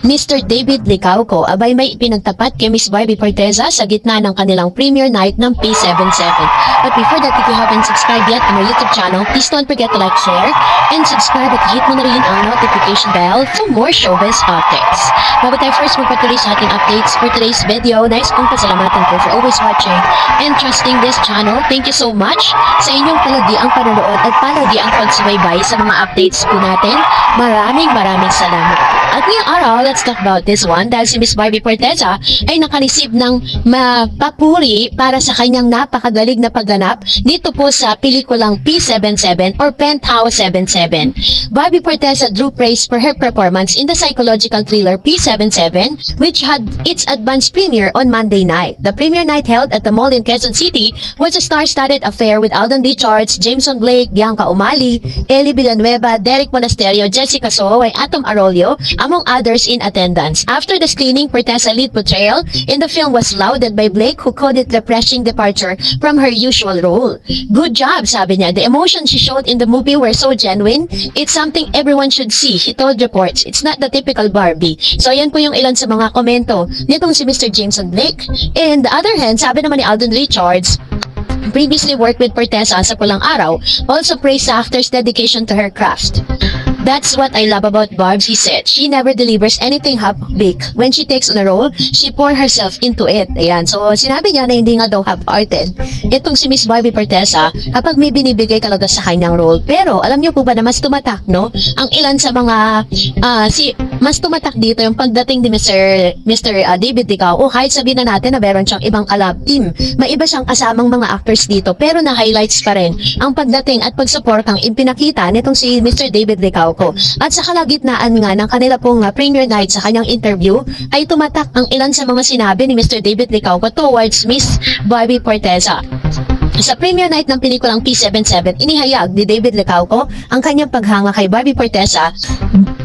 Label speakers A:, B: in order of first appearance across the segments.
A: Mr. David Licauco abay may ipinagtapat kay Miss Barbie Forteza sa gitna ng kanilang premiere night ng P77. But before that, if you haven't subscribed yet to my YouTube channel, please don't forget to like, share, and subscribe at hit mo na rin ang notification bell for more showbiz updates. Bago tayo first magpatuloy sa ating updates for today's video, nais kong pasalamatan po for always watching and trusting this channel. Thank you so much sa inyong palagi ang panonood at palagi ang pagsubaybay sa mga updates po natin. Maraming salamat. At ngayong araw, let's talk about this one dahil si Miss Barbie Forteza ay nakareceive ng papuri para sa kanyang napakagaling na pagganap dito po sa pelikulang P77 or Penthouse 77. Barbie Forteza drew praise for her performance in the psychological thriller P77, which had its advanced premiere on Monday night. The premiere night held at the mall in Quezon City was a star-studded affair with Alden Richards, Jameson Blake, Bianca Umali, Ellie Villanueva, Derek Monasterio, Jessica Soho, and Atom Arroyo, among others in attendance. After the screening, Forteza's lead portrayal in the film was lauded by Blake, who called it a refreshing departure from her usual role. Good job, sabi niya. The emotions she showed in the movie were so genuine. It's something everyone should see, he told reports. It's not the typical Barbie. So ayan po yung ilan sa mga komento nitong si Mr. Jameson Blake. In the other hand, sabi naman ni Alden Richards, previously worked with Forteza sa Pulang Araw, also praised the actor's dedication to her craft. That's what I love about Barbs, he said. She never delivers anything half-baked. When she takes on a role, she pours herself into it. Ayan. So, sinabi niya na hindi nga daw half-hearted. Itong si Miss Barbie Forteza, kapag may binibigay talaga sa kanyang role. Pero, alam niyo po ba na mas tumatak, no? Ang ilan sa mga, mas tumatak dito yung pagdating ni Mr. David Licauco. Kahit sabihin na natin na meron siyang ibang collab team. May iba siyang kasamang mga actors dito. Pero na-highlights pa rin ang pagdating at pag-support ang ipinakita nitong si Mr. David Licauco. At sa kalagitnaan nga ng kanila pong premiere night sa kanyang interview ay tumatak ang ilan sa mga sinabi ni Mr. David Licauco towards Miss Barbie Forteza. Sa premiere night ng pelikulang P77, inihayag ni David Licauco ang kanyang paghanga kay Barbie Forteza,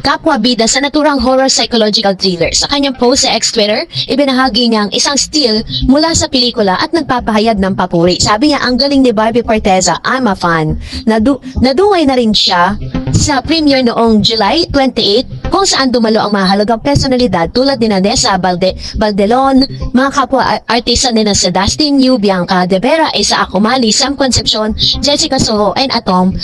A: kapwa bida sa naturang horror psychological thriller. Sa kanyang post sa X-Twitter, ibinahagi niya ang isang still mula sa pelikula at nagpapahayag ng papuri. Sabi niya, ang galing ni Barbie Forteza, I'm a fan. Nadungay na rin siya sa premiere noong July 28 kung saan dumalo ang mahalagang personalidad tulad ni Nessa Baldelon, mga kapwa artista nila sa Dustin Yu, Bianca De Vera, Isa Akumali, Sam Concepcion, Jessica Soho, and Atom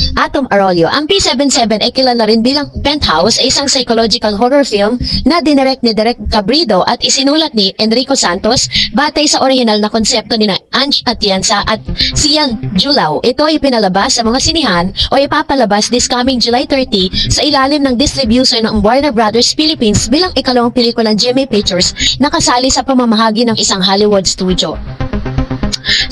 A: Arroyo. Ang P77 ay kilala rin bilang Penthouse, ay isang psychological horror film na dinirect ni Derek Cabrido at isinulat ni Enrico Santos batay sa original na konsepto ni Ange Atienza at Sian Julao. Ito ay pinalabas sa mga sinihan o ipapalabas this coming July 30 sa ilalim ng distribution ng Warner Brothers Philippines bilang ikalawang pelikulang GMA Pictures na kasali sa pamamahagi ng isang Hollywood studio.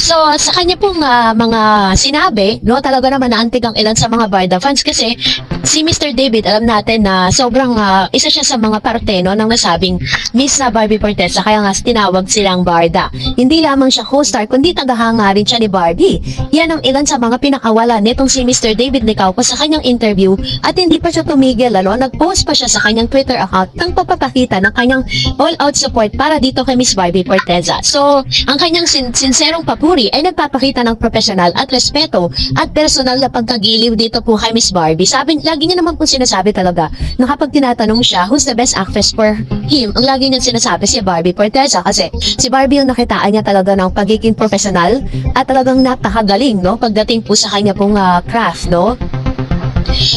A: So, sa kanya pong mga sinabi, no, talaga naman naantig ang ilan sa mga Barda fans kasi si Mr. David, alam natin na sobrang isa siya sa mga parte, no, ng nasabing Miss Barbie Forteza, kaya nga tinawag silang Barda. Hindi lamang siya co-star, kundi tagahanga rin siya ni Barbie. Yan ang ilan sa mga pinakawalan nitong si Mr. David Licauco sa kanyang interview at hindi pa siya tumigil, lalo, nag-post pa siya sa kanyang Twitter account ng papapakita ng kanyang all-out support para dito kay Miss Barbie Forteza. So, ang kanyang sinserong papuri ay nagpapakita ng profesional at respeto at personal na pagkagiliw dito po kay Miss Barbie. Lagi niya naman po sinasabi talaga na kapag tinatanong siya who's the best actress for him, ang lagi niya sinasabi si Barbie Forteza kasi si Barbie yung nakitaan niya talaga ng pagiging profesional at talagang napakagaling, no, pagdating po sa kanya pong craft, no.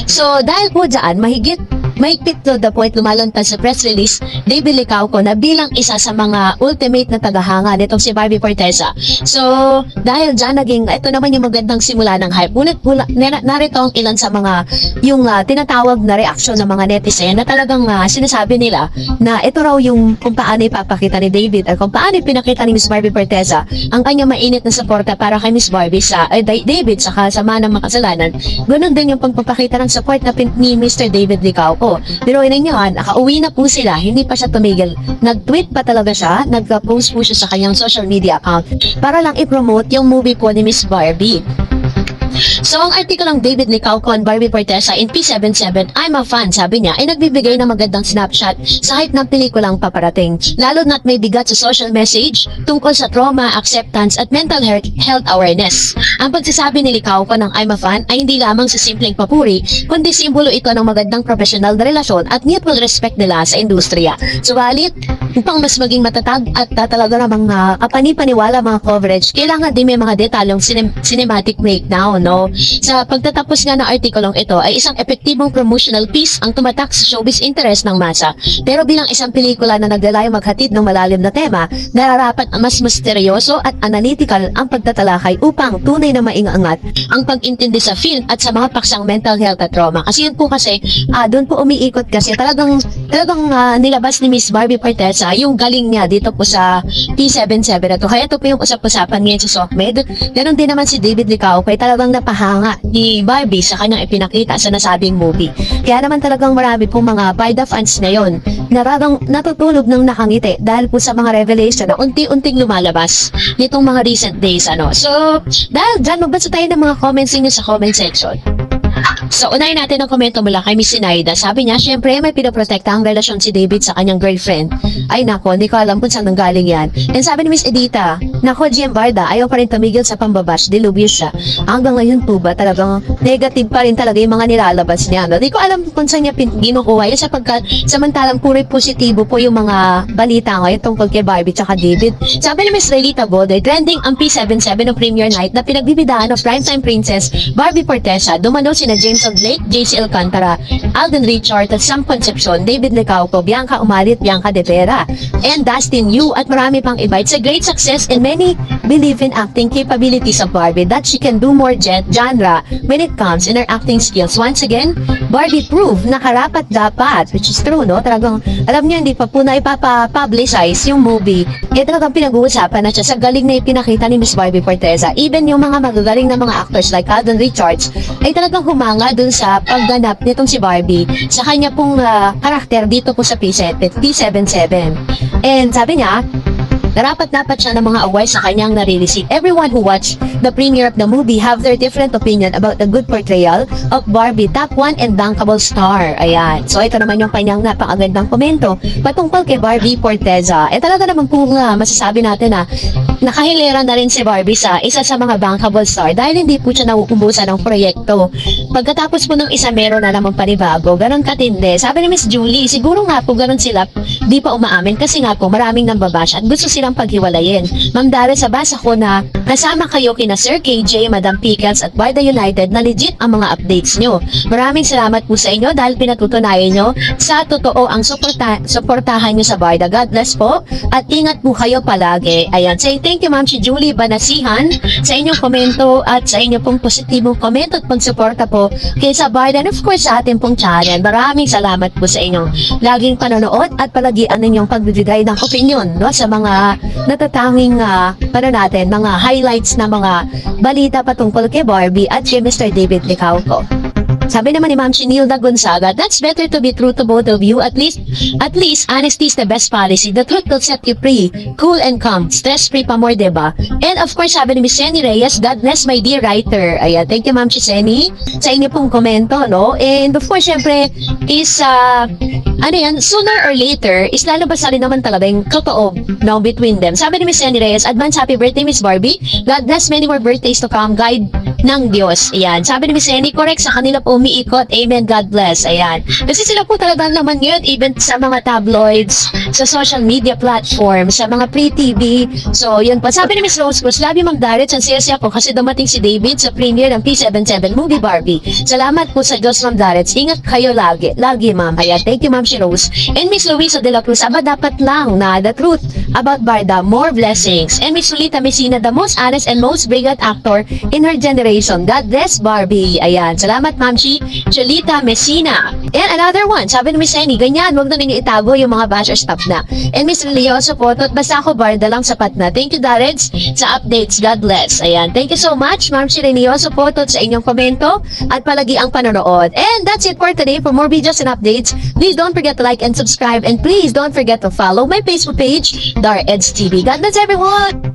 A: So, dahil po dyan, mahigpit to the point lumalantad sa press release David Licauco na bilang isa sa mga ultimate na tagahanga nitong si Barbie Forteza. So, dahil dyan ito naman yung magandang simula ng hype. Ngunit narito ang ilan sa mga yung tinatawag na reaksyon ng mga netizen na talagang sinasabi nila na ito raw yung kung paano ipapakita ni David at kung paano pinakita ni Miss Barbie Forteza ang kanyang mainit na suporta para kay Miss Barbie David sa kasama ng makasalanan. Ganun din yung pagpapakita ng support ni Mr. David Licauco. Pero ninyo, nakauwi na po sila, hindi pa siya tumigil. Nag-tweet pa talaga siya, nag-post po siya sa kanyang social media account para lang i-promote yung movie po ni Miss Barbie. So, ang artikulang David Licauco and Barbie Forteza in P77, I'm a fan, sabi niya, ay nagbibigay ng magandang snapshot sa hype ng pelikulang paparating. Lalo na't may bigat sa social message tungkol sa trauma, acceptance at mental health awareness. Ang pagsasabi ni Licauco ng I'm a fan ay hindi lamang sa simpleng papuri, kundi simbolo ito ng magandang professional na relasyon at mutual respect nila sa industriya. Subalit, upang mas maging matatag at talaga namang kapanipaniwala mga coverage, kailangan din may mga detalyong cinematic breakdown, no? Sa pagtatapos nga ng artikulong ito ay isang epektibong promotional piece ang tumatak sa showbiz interest ng masa. Pero bilang isang pelikula na naglalayong maghatid ng malalim na tema, nararapat mas misteryoso at analytical ang pagtatalakay upang tunay na maingangat ang pag-intindi sa film at sa mga paksang mental health at trauma. Kasi yun po kasi, doon po umiikot kasi talagang nilabas ni Miss Barbie Forteza yung galing niya dito po sa P77 na to. Kaya ito po yung usap-usapan ngayon sa SOCMED. Ganon din naman si David Licauco ay talagang napahanga ni Barbie sa kanyang ipinakita sa nasabing movie. Kaya naman talagang marami pong mga Barbie fans ngayon natutulog ng nakangiti dahil po sa mga revelation na unti-unting lumalabas nitong mga recent days. So, dahil dyan, magbasa tayo ng mga comments niyo sa comment section. So, unahin natin ang komento mula kay Miss Sinaida. Sabi niya, syempre may pinoprotekta ang relasyon si David sa kanyang girlfriend. Ay nako, hindi ko alam kung saan nanggaling yan. And sabi ni Miss Edita, nako GM Barda, ayaw pa rin tumigil sa pambabash, delubious siya. Hanggang ngayon po ba talagang negative pa rin talaga yung mga nilalabas niya. Hindi ko alam kung saan niya ginukuha yan sapagkat samantalang puro positibo po yung mga balita ngayon tungkol kay Barbie tsaka David. Sabi ni Miss Relita Bode, trending ang P77 ng premiere night na pinagbibidahan ng primetime princess Barbie Forteza. Dumano sina Jameson Blake, JC Alcantara, Alden Richard at Sam Concepcion, David Licauco, Bianca Umalit, Bianca De Vera, and Dustin Yu at marami pang iba. It's a great success and many believe in acting capabilities of Barbie that she can do more genre when it comes in her acting skills. Once again, Barbie proved na karapat dapat, which is true, no? Talagang, alam niyo, hindi pa po na ipapublicize yung movie. Talagang pinag-uusapan na siya sa galing na ipinakita ni Miss Barbie Forteza. Even yung mga magagaling na mga actors like Alden Richards ay talagang humanga dun sa pagganap nitong si Barbie sa kanya pong karakter dito po sa P77. And sabi niya, dapat siya ng mga awards sa kanyang nare-receive. Everyone who watched the premiere of the movie have their different opinion about the good portrayal of Barbie, top 1 and bankable star. Ayan. So ito naman yung kanyang napakagandang komento patungkol kay Barbie Forteza. Talaga naman po masasabi natin na nakahilera na rin si Barbie sa isa sa mga bankable star dahil hindi po siya nauubusan ng proyekto. Pagkatapos po ng isa meron na naman panibago, ganun katindi. Sabi ni Miss Julie, siguro nga po ganun sila di pa umaamin kasi nga po maraming nambabash at gusto silang paghiwalayin. Ma'am Dara, sa basa ko na kasama kayo kina Sir KJ, Madam Pickles at Barda United na legit ang mga updates nyo. Maraming salamat po sa inyo dahil pinatutunayan nyo sa totoo ang suportahan nyo sa Barda. God bless po at ingat po kayo palagi. Ayan, say thank you Ma'am si Julie Banasihan sa inyong komento at sa inyong pong positibong komento at pagsuporta po kay sa Barda and of course sa ating pong channel. Maraming salamat po sa inyong laging panonood at palagian ninyong pagbibigay ng opinion, no, sa mga natatanging natin, mga highlights na mga balita patungkol kay Barbie at kay Mr. David Licauco. Sabi naman ni Ma'am Chinilda Gonzaga, that's better to be true to both of you. At least, honesty is the best policy. The truth will set you free. Cool and calm. Stress-free pa more, diba? And of course, sabi ni Miss Jenny Reyes, God bless my dear writer. Ayan, thank you Ma'am Chiseni sa inyo pong komento, no? And of course, syempre, is, sooner or later, is lalabas na rin naman talaga yung totoo, no, between them. Sabi ni Miss Jenny Reyes, advance happy birthday, Miss Barbie. God bless many more birthdays to come. Guide ng Diyos. Ayan. Sabi ni Miss Jenny, correct, sa kanila po umiikot. Amen. God bless. Ayan. Kasi sila po talaga naman yun, even sa mga tabloids, sa social media platforms, sa mga pre-TV. So, yun po. Sabi ni Miss Rose Cruz, love you Ma'am Darit, ang siya po kasi dumating si David sa premiere ng P77 movie Barbie. Salamat po sa Diyos Ma'am Darit. Ingat kayo lagi. Lagi Ma'am. Ayan. Thank you Ma'am si Rose. And Miss Luisa de la Cruz, dapat lang na the truth about Barda, more blessings. And Miss Sulita Messina, the most honest and most brilliant actor in her generation. God bless Barbie. Ayan. Salamat Ma'am Cholita Messina. And another one, sabi ni Miss Jenny, ganyan, wag na ninyo itago yung mga basher stop na. And Miss Lilioso po, basta ako Barda lang sapat na. Thank you Dareds sa updates. God bless. Ayan. Thank you so much Ma'am Lilioso po sa inyong komento at palagi ang panonood. And that's it for today. For more videos and updates, please don't forget to like and subscribe. And please don't forget to follow my Facebook page, Dareds TV. God bless everyone!